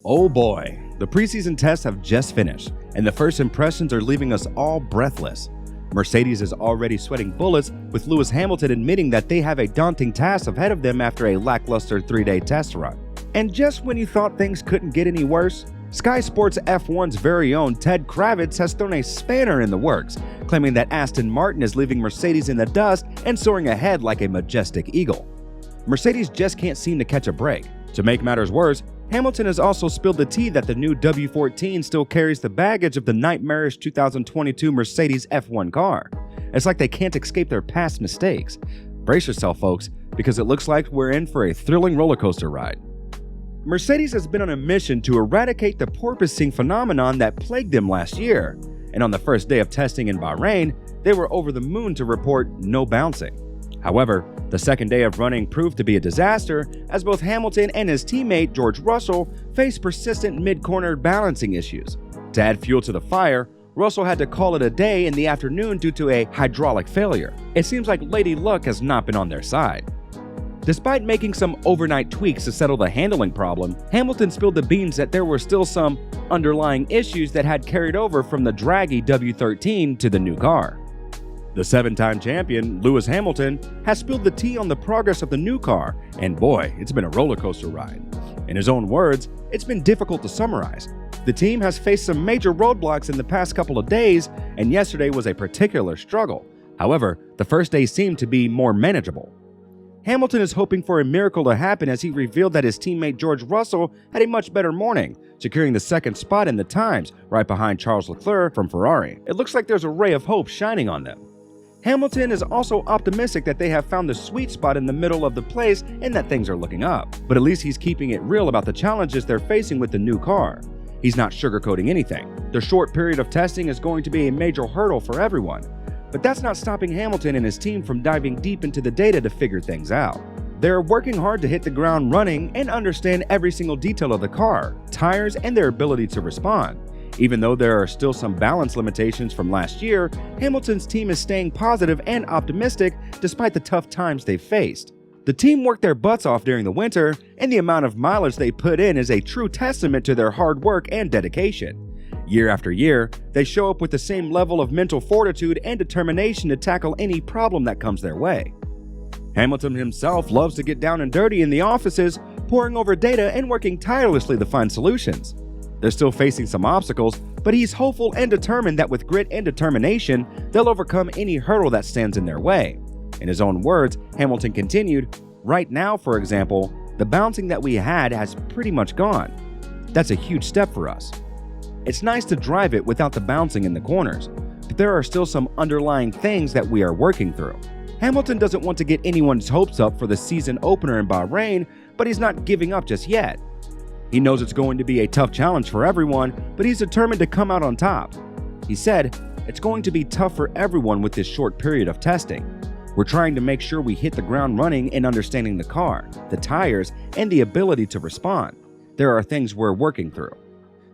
Oh boy, the preseason tests have just finished, and the first impressions are leaving us all breathless. Mercedes is already sweating bullets, with Lewis Hamilton admitting that they have a daunting task ahead of them after a lackluster 3-day test run. And just when you thought things couldn't get any worse, Sky Sports F1's very own Ted Kravitz has thrown a spanner in the works, claiming that Aston Martin is leaving Mercedes in the dust and soaring ahead like a majestic eagle. Mercedes just can't seem to catch a break. To make matters worse, Hamilton has also spilled the tea that the new W14 still carries the baggage of the nightmarish 2022 Mercedes F1 car. It's like they can't escape their past mistakes. Brace yourself, folks, because it looks like we're in for a thrilling roller coaster ride. Mercedes has been on a mission to eradicate the porpoising phenomenon that plagued them last year, and on the first day of testing in Bahrain, they were over the moon to report no bouncing. However, the second day of running proved to be a disaster, as both Hamilton and his teammate George Russell faced persistent mid-corner balancing issues. To add fuel to the fire, Russell had to call it a day in the afternoon due to a hydraulic failure. It seems like Lady Luck has not been on their side. Despite making some overnight tweaks to settle the handling problem, Hamilton spilled the beans that there were still some underlying issues that had carried over from the draggy W13 to the new car. The 7-time champion, Lewis Hamilton, has spilled the tea on the progress of the new car, and boy, it's been a roller coaster ride. In his own words, it's been difficult to summarize. The team has faced some major roadblocks in the past couple of days, and yesterday was a particular struggle. However, the first day seemed to be more manageable. Hamilton is hoping for a miracle to happen as he revealed that his teammate George Russell had a much better morning, securing the second spot in the times, right behind Charles Leclerc from Ferrari. It looks like there's a ray of hope shining on them. Hamilton is also optimistic that they have found the sweet spot in the middle of the place and that things are looking up. But at least he's keeping it real about the challenges they're facing with the new car. He's not sugarcoating anything. The short period of testing is going to be a major hurdle for everyone. But that's not stopping Hamilton and his team from diving deep into the data to figure things out. They're working hard to hit the ground running and understand every single detail of the car, tires, and their ability to respond. Even though there are still some balance limitations from last year, Hamilton's team is staying positive and optimistic despite the tough times they've faced. The team worked their butts off during the winter, and the amount of mileage they put in is a true testament to their hard work and dedication. Year after year, they show up with the same level of mental fortitude and determination to tackle any problem that comes their way. Hamilton himself loves to get down and dirty in the offices, poring over data and working tirelessly to find solutions. They're still facing some obstacles, but he's hopeful and determined that with grit and determination, they'll overcome any hurdle that stands in their way. In his own words, Hamilton continued, "Right now, for example, the bouncing that we had has pretty much gone. That's a huge step for us. It's nice to drive it without the bouncing in the corners, but there are still some underlying things that we are working through." Hamilton doesn't want to get anyone's hopes up for the season opener in Bahrain, but he's not giving up just yet. He knows it's going to be a tough challenge for everyone, but he's determined to come out on top. He said, "It's going to be tough for everyone with this short period of testing. We're trying to make sure we hit the ground running in understanding the car, the tires, and the ability to respond. There are things we're working through."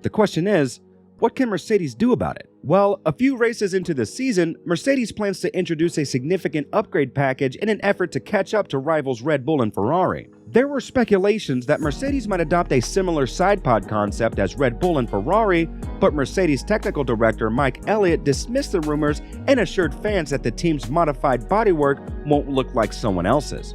The question is, what can Mercedes do about it? Well, a few races into the season, Mercedes plans to introduce a significant upgrade package in an effort to catch up to rivals Red Bull and Ferrari. There were speculations that Mercedes might adopt a similar sidepod concept as Red Bull and Ferrari, but Mercedes technical director Mike Elliott dismissed the rumors and assured fans that the team's modified bodywork won't look like someone else's.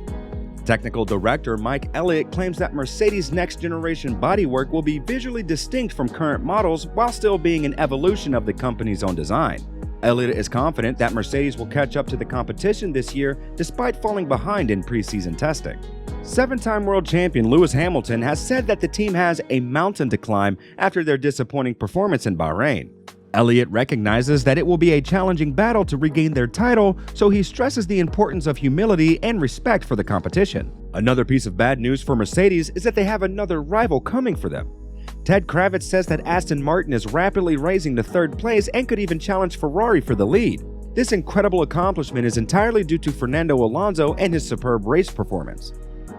Technical director Mike Elliott claims that Mercedes' next-generation bodywork will be visually distinct from current models while still being an evolution of the company's own design. Elliott is confident that Mercedes will catch up to the competition this year despite falling behind in preseason testing. 7-time world champion Lewis Hamilton has said that the team has a mountain to climb after their disappointing performance in Bahrain. Elliott recognizes that it will be a challenging battle to regain their title, so he stresses the importance of humility and respect for the competition. Another piece of bad news for Mercedes is that they have another rival coming for them. Ted Kravitz says that Aston Martin is rapidly raising to third place and could even challenge Ferrari for the lead. This incredible accomplishment is entirely due to Fernando Alonso and his superb race performance.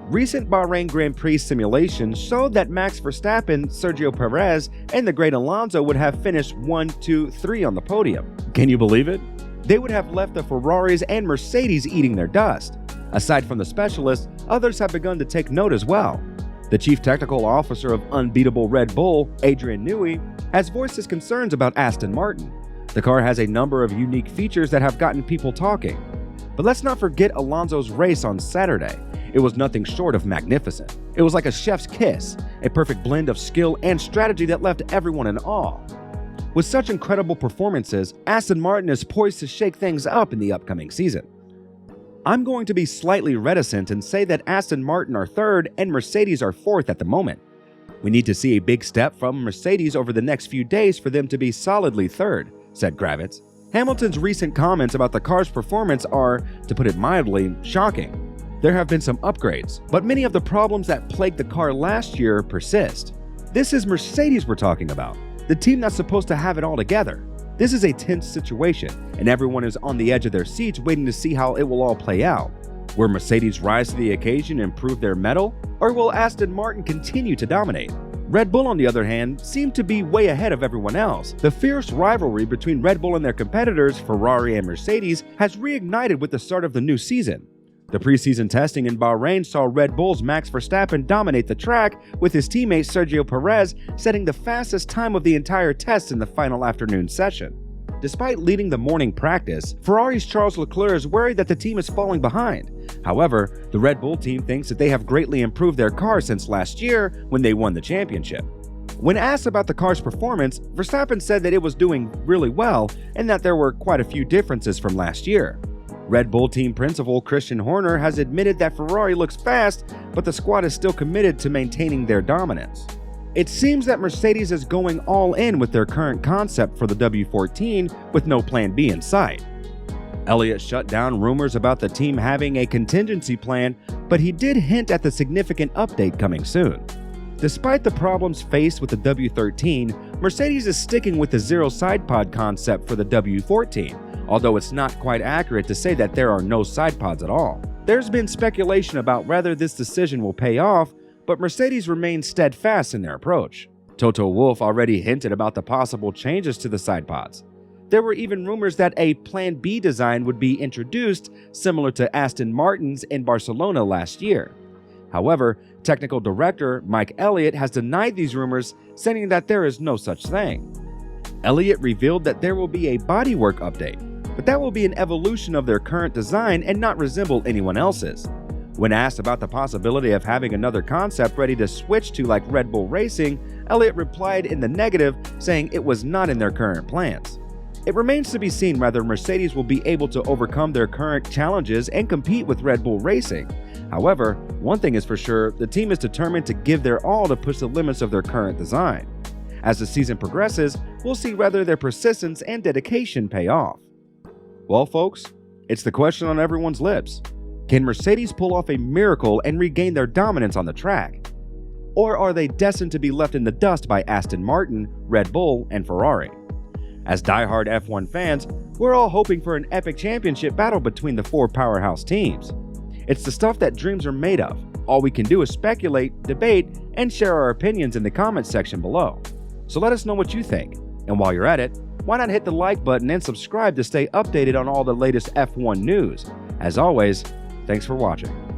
Recent Bahrain Grand Prix simulations showed that Max Verstappen, Sergio Perez, and the great Alonso would have finished 1, 2, 3 on the podium. Can you believe it? They would have left the Ferraris and Mercedes eating their dust. Aside from the specialists, others have begun to take note as well. The chief technical officer of unbeatable Red Bull, Adrian Newey, has voiced his concerns about Aston Martin. The car has a number of unique features that have gotten people talking. But let's not forget Alonso's race on Saturday. It was nothing short of magnificent. It was like a chef's kiss, a perfect blend of skill and strategy that left everyone in awe. With such incredible performances, Aston Martin is poised to shake things up in the upcoming season. I'm going to be slightly reticent and say that Aston Martin are third and Mercedes are fourth at the moment. We need to see a big step from Mercedes over the next few days for them to be solidly third, said Kravitz. Hamilton's recent comments about the car's performance are, to put it mildly, shocking. There have been some upgrades, but many of the problems that plagued the car last year persist. This is Mercedes we're talking about, the team that's supposed to have it all together. This is a tense situation, and everyone is on the edge of their seats waiting to see how it will all play out. Will Mercedes rise to the occasion and prove their mettle, or will Aston Martin continue to dominate? Red Bull, on the other hand, seem to be way ahead of everyone else. The fierce rivalry between Red Bull and their competitors, Ferrari and Mercedes, has reignited with the start of the new season. The preseason testing in Bahrain saw Red Bull's Max Verstappen dominate the track, with his teammate Sergio Perez setting the fastest time of the entire test in the final afternoon session. Despite leading the morning practice, Ferrari's Charles Leclerc is worried that the team is falling behind. However, the Red Bull team thinks that they have greatly improved their car since last year when they won the championship. When asked about the car's performance, Verstappen said that it was doing really well and that there were quite a few differences from last year. Red Bull team principal Christian Horner has admitted that Ferrari looks fast, but the squad is still committed to maintaining their dominance. It seems that Mercedes is going all in with their current concept for the W14 with no plan B in sight. Elliott shut down rumors about the team having a contingency plan, but he did hint at the significant update coming soon. Despite the problems faced with the W13, Mercedes is sticking with the zero side pod concept for the W14, although it's not quite accurate to say that there are no side pods at all. There's been speculation about whether this decision will pay off, but Mercedes remains steadfast in their approach. Toto Wolff already hinted about the possible changes to the side pods. There were even rumors that a Plan B design would be introduced, similar to Aston Martin's in Barcelona last year. However, technical director Mike Elliott has denied these rumors, saying that there is no such thing. Elliott revealed that there will be a bodywork update, but that will be an evolution of their current design and not resemble anyone else's. When asked about the possibility of having another concept ready to switch to like Red Bull Racing, Elliott replied in the negative, saying it was not in their current plans. It remains to be seen whether Mercedes will be able to overcome their current challenges and compete with Red Bull Racing. However, one thing is for sure, the team is determined to give their all to push the limits of their current design. As the season progresses, we'll see whether their persistence and dedication pay off. Well, folks, it's the question on everyone's lips. Can Mercedes pull off a miracle and regain their dominance on the track? Or are they destined to be left in the dust by Aston Martin, Red Bull, and Ferrari? As die-hard F1 fans, we're all hoping for an epic championship battle between the four powerhouse teams. It's the stuff that dreams are made of. All we can do is speculate, debate, and share our opinions in the comments section below. So let us know what you think. And while you're at it, why not hit the like button and subscribe to stay updated on all the latest F1 news. As always, thanks for watching.